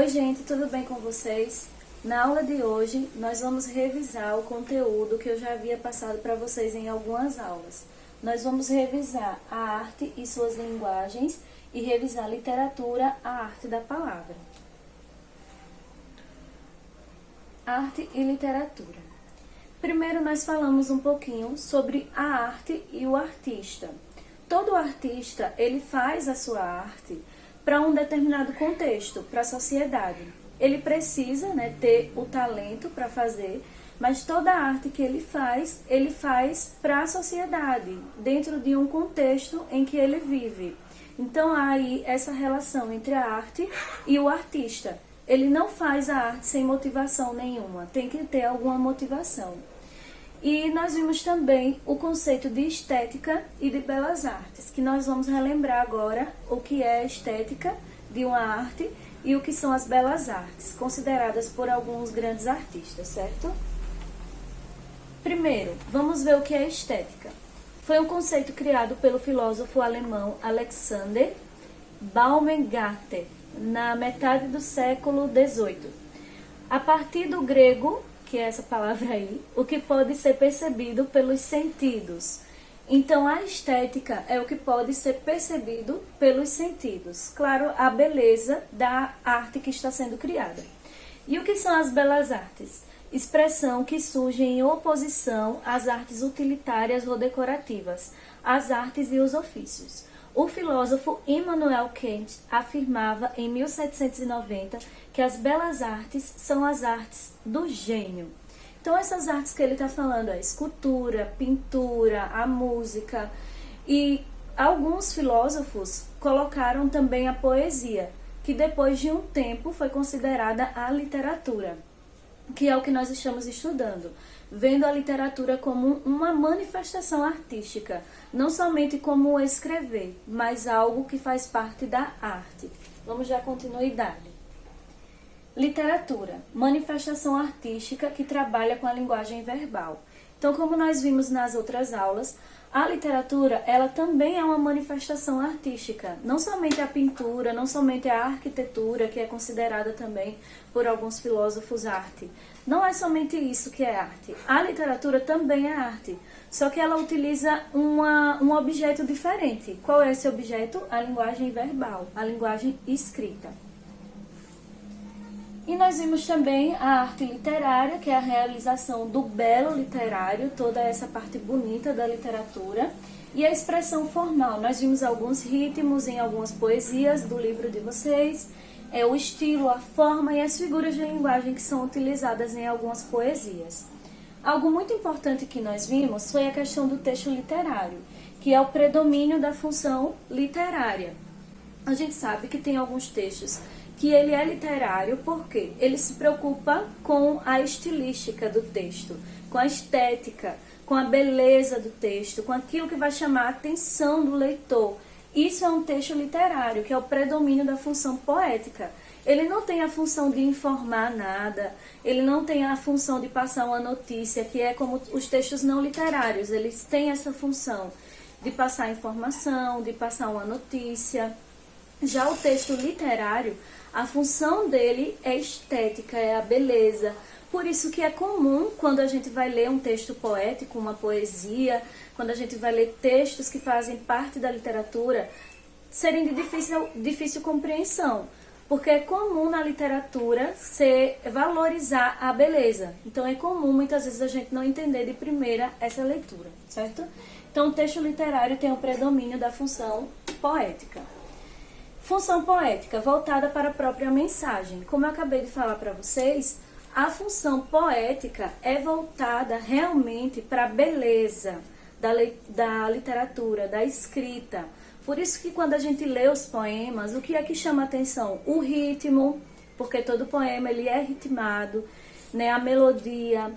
Oi gente, tudo bem com vocês? Na aula de hoje, nós vamos revisar o conteúdo que eu já havia passado para vocês em algumas aulas. Nós vamos revisar a arte e suas linguagens e revisar a literatura, a arte da palavra. Arte e literatura. Primeiro nós falamos um pouquinho sobre a arte e o artista. Todo artista, ele faz a sua arte para um determinado contexto, para a sociedade. Ele precisa, ter o talento para fazer, mas toda a arte que ele faz para a sociedade, dentro de um contexto em que ele vive. Então há aí essa relação entre a arte e o artista. Ele não faz a arte sem motivação nenhuma, tem que ter alguma motivação. E nós vimos também o conceito de estética e de belas artes, que nós vamos relembrar agora o que é a estética de uma arte e o que são as belas artes, consideradas por alguns grandes artistas, certo? Primeiro, vamos ver o que é estética. Foi um conceito criado pelo filósofo alemão Alexander Baumgartner, na metade do século XVIII. A partir do grego, que é essa palavra aí, o que pode ser percebido pelos sentidos. Então, a estética é o que pode ser percebido pelos sentidos. Claro, a beleza da arte que está sendo criada. E o que são as belas artes? Expressão que surge em oposição às artes utilitárias ou decorativas, às artes e os ofícios. O filósofo Immanuel Kant afirmava em 1790 que as belas artes são as artes do gênio. Então essas artes que ele está falando é a escultura, pintura, a música, e alguns filósofos colocaram também a poesia, que depois de um tempo foi considerada a literatura, que é o que nós estamos estudando, vendo a literatura como uma manifestação artística, não somente como escrever, mas algo que faz parte da arte. Vamos dar continuidade. Literatura, manifestação artística que trabalha com a linguagem verbal. Então, como nós vimos nas outras aulas, a literatura, ela também é uma manifestação artística. Não somente a pintura, não somente a arquitetura, que é considerada também por alguns filósofos arte. Não é somente isso que é arte. A literatura também é arte, só que ela utiliza um objeto diferente. Qual é esse objeto? A linguagem verbal, a linguagem escrita. E nós vimos também a arte literária, que é a realização do belo literário, toda essa parte bonita da literatura. E a expressão formal, nós vimos alguns ritmos em algumas poesias do livro de vocês, o estilo, a forma e as figuras de linguagem que são utilizadas em algumas poesias. Algo muito importante que nós vimos foi a questão do texto literário, que é o predomínio da função literária. A gente sabe que tem alguns textos que ele é literário porque ele se preocupa com a estilística do texto, com a estética, com a beleza do texto, com aquilo que vai chamar a atenção do leitor. Isso é um texto literário, que é o predomínio da função poética. Ele não tem a função de informar nada, ele não tem a função de passar uma notícia, que é como os textos não literários, eles têm essa função de passar informação, de passar uma notícia. Já o texto literário, a função dele é estética, é a beleza. Por isso que é comum, quando a gente vai ler um texto poético, uma poesia, quando a gente vai ler textos que fazem parte da literatura, serem de difícil compreensão. Porque é comum na literatura valorizar a beleza. Então é comum, muitas vezes, a gente não entender de primeira essa leitura, certo? Então o texto literário tem o predomínio da função poética. Função poética, voltada para a própria mensagem. Como eu acabei de falar para vocês, a função poética é voltada realmente para a beleza da literatura, da escrita. Por isso que quando a gente lê os poemas, o que é que chama a atenção? O ritmo, porque todo poema ele é ritmado, a melodia,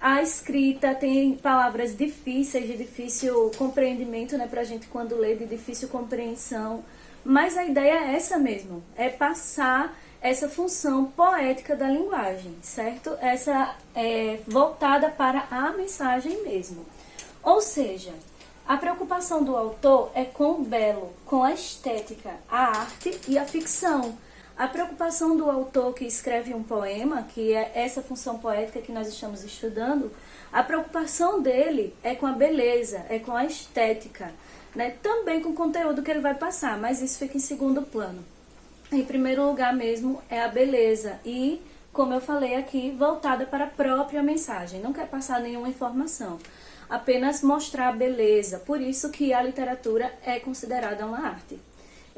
a escrita, tem palavras difíceis, de difícil compreendimento, para a gente quando lê, de difícil compreensão. Mas a ideia é essa mesmo, é passar essa função poética da linguagem, certo? Essa é voltada para a mensagem mesmo. Ou seja, a preocupação do autor é com o belo, com a estética, a arte e a ficção. A preocupação do autor que escreve um poema, que é essa função poética que nós estamos estudando, a preocupação dele é com a beleza, é com a estética, né? Também com o conteúdo que ele vai passar, mas isso fica em segundo plano. Em primeiro lugar mesmo é a beleza e, como eu falei aqui, voltada para a própria mensagem, não quer passar nenhuma informação, apenas mostrar a beleza, por isso que a literatura é considerada uma arte.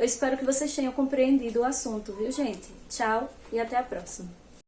Eu espero que vocês tenham compreendido o assunto, viu, gente? Tchau e até a próxima.